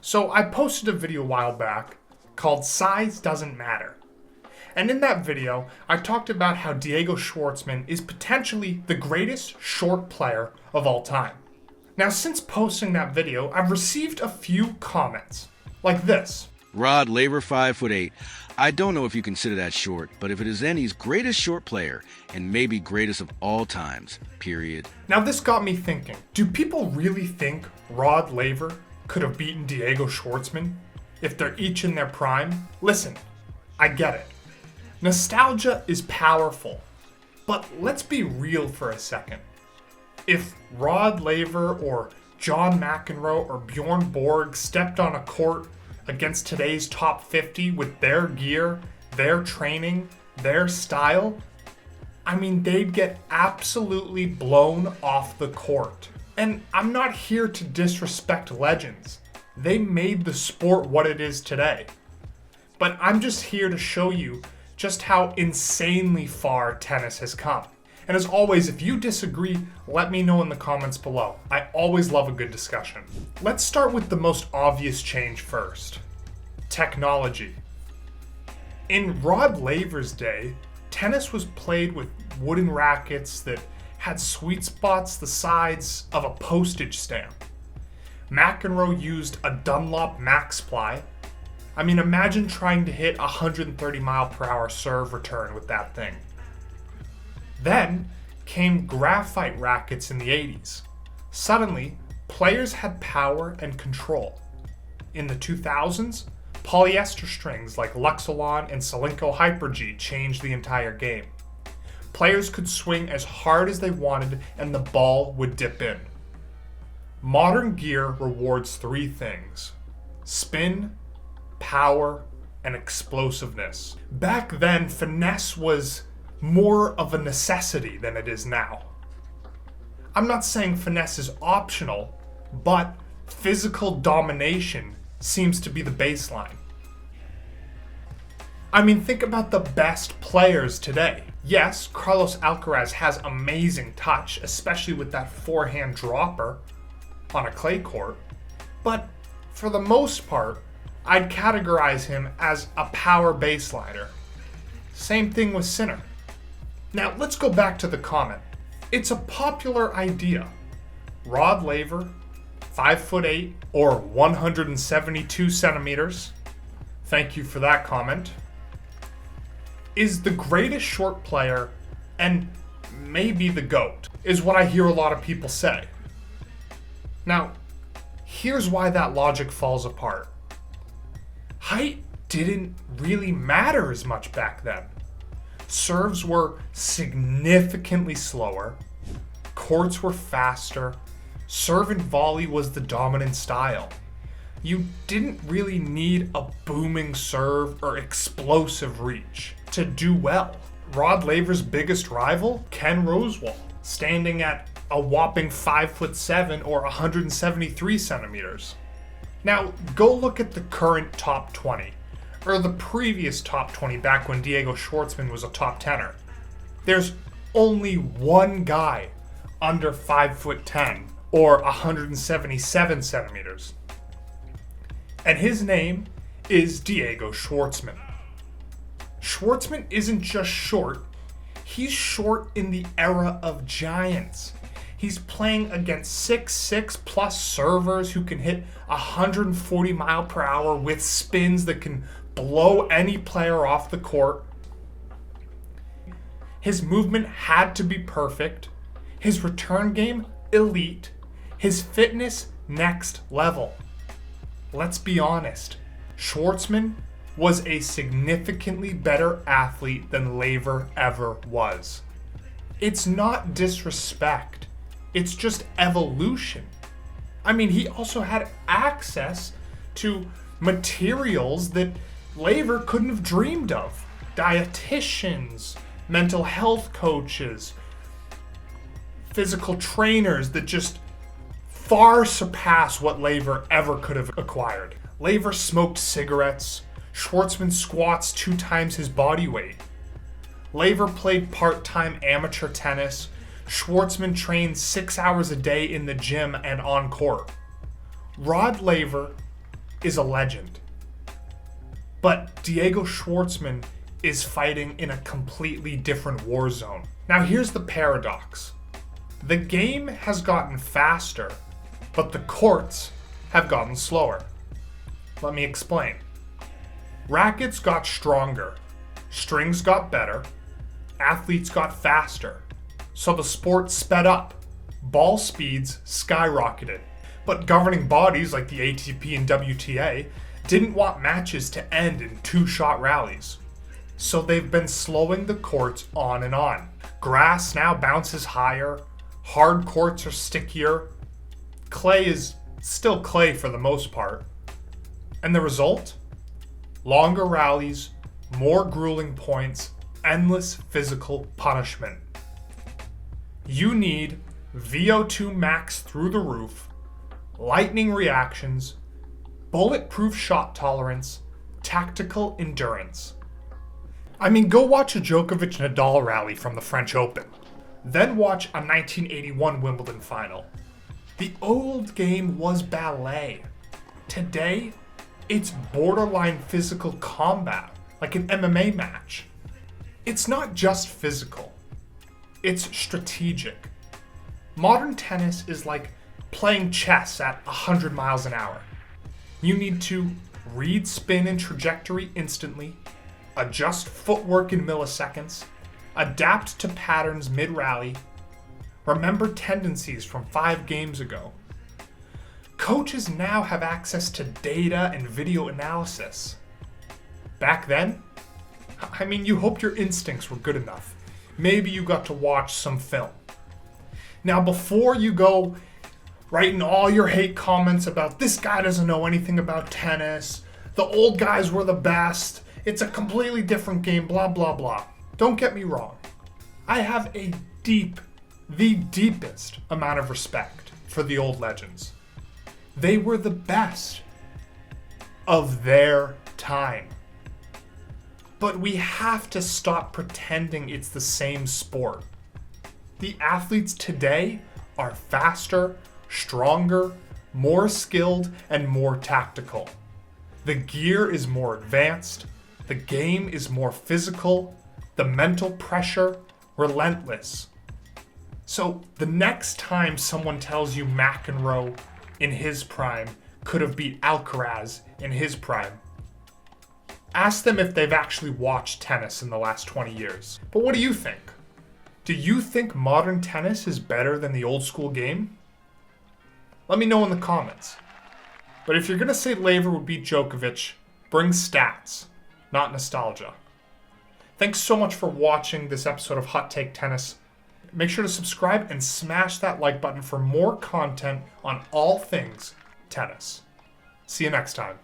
So I posted a video a while back called Size Doesn't Matter. And in that video, I talked about how Diego Schwarzman is potentially the greatest short player of all time. Now, since posting that video, I've received a few comments, like this. Rod Laver, 5'8". I don't know if you consider that short, but if it is any's greatest short player, and maybe greatest of all times, period. Now this got me thinking, do people really think Rod Laver could have beaten Diego Schwartzman if they're each in their prime? Listen, I get it. Nostalgia is powerful, but let's be real for a second. If Rod Laver or John McEnroe or Bjorn Borg stepped on a court against today's top 50 with their gear, their training, their style, I mean, they'd get absolutely blown off the court. And I'm not here to disrespect legends. They made the sport what it is today. But I'm just here to show you just how insanely far tennis has come. And as always, if you disagree, let me know in the comments below. I always love a good discussion. Let's start with the most obvious change first. Technology. In Rod Laver's day, tennis was played with wooden rackets that had sweet spots the size of a postage stamp. McEnroe used a Dunlop Max Ply. I mean, imagine trying to hit 130 mile per hour serve return with that thing. Then came graphite rackets in the 80s. Suddenly, players had power and control. In the 2000s, polyester strings like Luxolon and Solinco Hyper-G changed the entire game. Players could swing as hard as they wanted and the ball would dip in. Modern gear rewards three things: spin, power, and explosiveness. Back then, finesse was more of a necessity than it is now. I'm not saying finesse is optional, but physical domination seems to be the baseline. I mean, think about the best players today. Yes, Carlos Alcaraz has amazing touch, especially with that forehand dropper on a clay court, but for the most part, I'd categorize him as a power baseliner. Same thing with Sinner. Now, let's go back to the comment. It's a popular idea. Rod Laver, 5'8" or 172 centimeters, thank you for that comment, is the greatest short player and maybe the GOAT, is what I hear a lot of people say. Now, here's why that logic falls apart. Height didn't really matter as much back then. Serves were significantly slower, courts were faster, serve and volley was the dominant style. You didn't really need a booming serve or explosive reach to do well. Rod Laver's biggest rival, Ken Rosewall, standing at a whopping 5'7" or 173 centimeters. Now, go look at the current top 20, or the previous top 20 back when Diego Schwartzman was a top 10er. There's only one guy under 5'10" or 177 centimeters. And his name is Diego Schwartzman. Schwartzman isn't just short, he's short in the era of giants. He's playing against 6'6" plus servers who can hit 140 mile per hour with spins that can blow any player off the court. His movement had to be perfect, his return game elite, his fitness next level. Let's be honest, Schwartzman was a significantly better athlete than Laver ever was. It's not disrespect, it's just evolution. I mean, he also had access to materials that Laver couldn't have dreamed of. Dietitians, mental health coaches, physical trainers that just far surpass what Laver ever could have acquired. Laver smoked cigarettes. Schwartzman squats 2 times his body weight. Laver played part-time amateur tennis. Schwartzman trained 6 hours a day in the gym and on court. Rod Laver is a legend. But Diego Schwartzman is fighting in a completely different war zone. Now here's the paradox. The game has gotten faster, but the courts have gotten slower. Let me explain. Rackets got stronger, strings got better, athletes got faster, so the sport sped up. Ball speeds skyrocketed. But governing bodies like the ATP and WTA didn't want matches to end in two-shot rallies. So they've been slowing the courts on and on. Grass now bounces higher, hard courts are stickier, clay is still clay for the most part. And the result? Longer rallies, more grueling points, endless physical punishment. You need VO2 max through the roof, lightning reactions, bulletproof shot tolerance, tactical endurance. I mean, go watch a Djokovic-Nadal rally from the French Open. Then watch a 1981 Wimbledon final. The old game was ballet. Today, it's borderline physical combat, like an MMA match. It's not just physical, it's strategic. Modern tennis is like playing chess at 100 miles an hour. You need to read spin and trajectory instantly, adjust footwork in milliseconds, adapt to patterns mid-rally, remember tendencies from 5 games ago. Coaches now have access to data and video analysis. Back then, I mean, you hoped your instincts were good enough. Maybe you got to watch some film. Now, before you go writing all your hate comments about this guy doesn't know anything about tennis, the old guys were the best, it's a completely different game, blah, blah, blah. Don't get me wrong. I have the deepest amount of respect for the old legends. They were the best of their time. But we have to stop pretending it's the same sport. The athletes today are faster, stronger, more skilled, and more tactical. The gear is more advanced, the game is more physical, the mental pressure relentless. So the next time someone tells you McEnroe in his prime could have beat Alcaraz in his prime, ask them if they've actually watched tennis in the last 20 years. But what do you think? Do you think modern tennis is better than the old school game? Let me know in the comments. But if you're going to say Laver would beat Djokovic, bring stats, not nostalgia. Thanks so much for watching this episode of Hot Take Tennis. Make sure to subscribe and smash that like button for more content on all things tennis. See you next time.